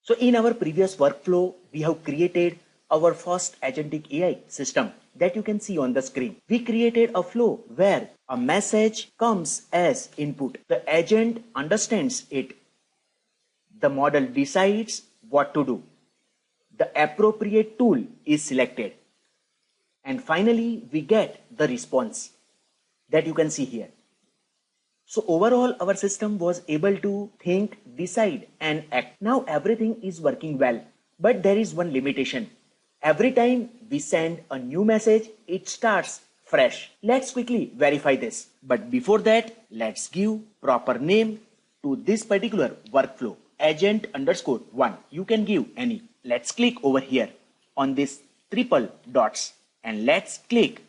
So in our previous workflow, we have created our first agentic AI system that you can see on the screen. We created a flow where a message comes as input. The agent understands it. The model decides what to do. The appropriate tool is selected. And finally, we get the response that you can see here. So overall, our system was able to think, decide, and act. Now everything is working well, but there is one limitation. Every time we send a new message, it starts fresh. Let's quickly verify this. But before that, let's give proper name to this particular workflow. Agent_1. You can give any. Let's click over here on this triple dots and let's click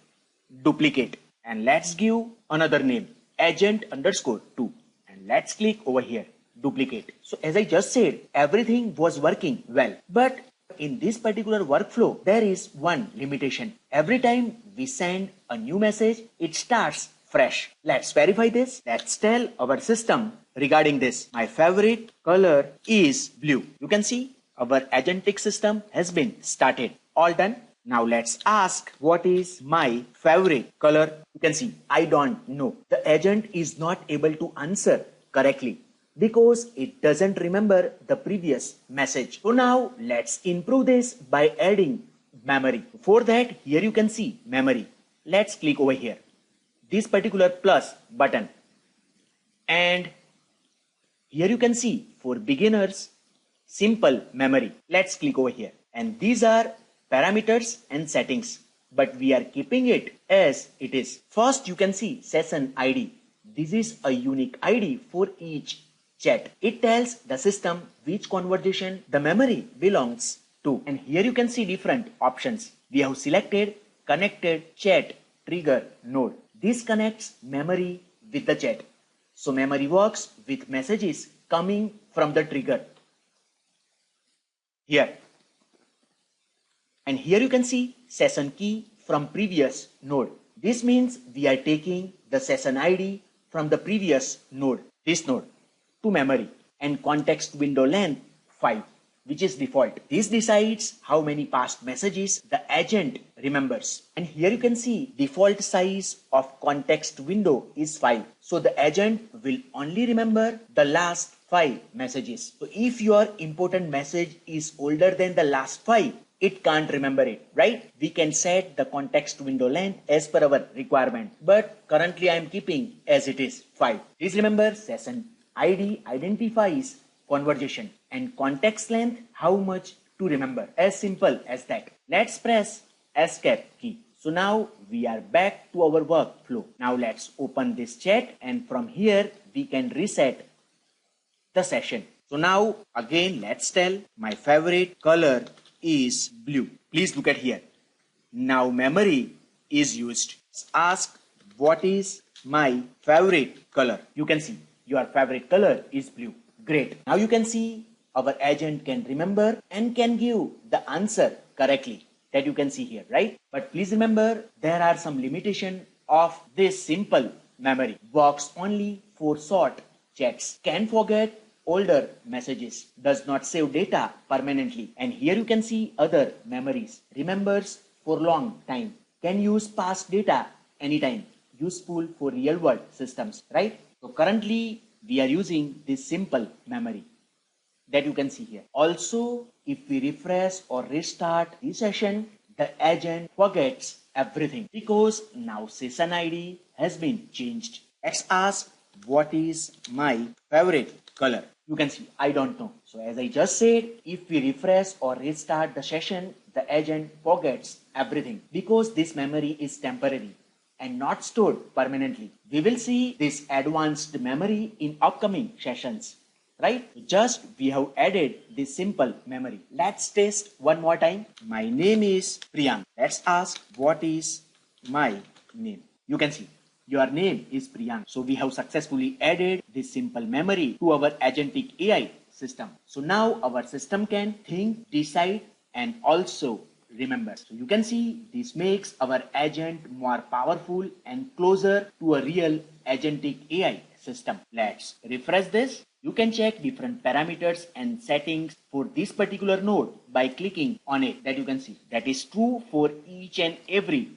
duplicate and let's give another name. Agent_2 and let's click over here duplicate. So as I just said, everything was working well, but in this particular workflow there is one limitation. Every time we send a new message, it starts fresh. Let's verify this. Let's tell our system regarding this. My favorite color is blue. You can see our agentic system has been started. All done. Now let's ask what is my favorite color. You can see I don't know. The agent is not able to answer correctly because it doesn't remember the previous message. So now let's improve this by adding memory. For that, here you can see memory. Let's click over here, this particular plus button, and here you can see for beginners simple memory. Let's click over here, and these are parameters and settings, but we are keeping it as it is. First, you can see session ID. This is a unique ID for each chat. It tells the system which conversation the memory belongs to. And here you can see different options. We have selected connected chat trigger node. This connects memory with the chat. So memory works with messages coming from the trigger here. And here you can see session key from previous node. This means we are taking the session ID from the previous node, this node, to memory, and context window length 5, which is default. This decides how many past messages the agent remembers. And here you can see default size of context window is 5. So the agent will only remember the last 5 messages. So if your important message is older than the last 5, it can't remember it, right? We can set the context window length as per our requirement, but currently I am keeping as it is 5. Please remember, session ID identifies conversation and context length how much to remember. As simple as that. Let's press escape key. So now we are back to our workflow. Now let's open this chat, and from here we can reset the session. So now again let's tell my favorite color is blue. Please look at here. Now memory is used. Ask what is my favorite color. You can see your favorite color is blue. Great. Now you can see our agent can remember and can give the answer correctly, that you can see here, right? But please remember, there are some limitation of this simple memory. Works only for short chats. Can forget older messages, does not save data permanently. And here you can see other memories. Remembers for long time. Can use past data anytime. Useful for real world systems, right? So currently we are using this simple memory that you can see here. Also, if we refresh or restart the session, the agent forgets everything because now session ID has been changed. Let's ask what is my favorite color. You can see I don't know. So as I just said, if we refresh or restart the session, the agent forgets everything because this memory is temporary and not stored permanently. We will see this advanced memory in upcoming sessions, right? Just we have added this simple memory. Let's test one more time. My name is Priyank. Let's ask what is my name. You can see your name is Priyank. So we have successfully added this simple memory to our agentic AI system. So now our system can think, decide, and also remember. So you can see this makes our agent more powerful and closer to a real agentic AI system. Let's refresh this. You can check different parameters and settings for this particular node by clicking on it, that you can see. That is true for each and every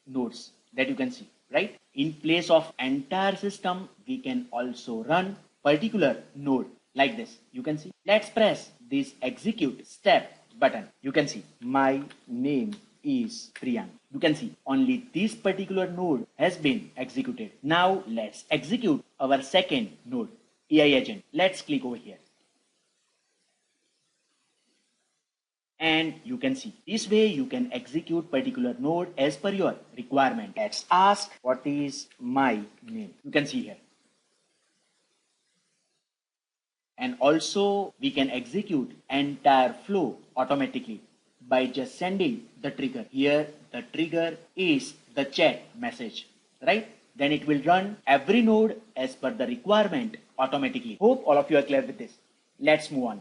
nodes that you can see, right? In place of entire system, we can also run particular node like this. You can see. Let's press this execute step button. You can see my name is Priyank. You can see only this particular node has been executed. Now let's execute our second node, AI agent. Let's click over here. And you can see this way you can execute particular node as per your requirement. Let's ask what is my name. You can see here. And also we can execute entire flow automatically by just sending the trigger. Here the trigger is the chat message, right? Then it will run every node as per the requirement automatically. Hope all of you are clear with this. Let's move on.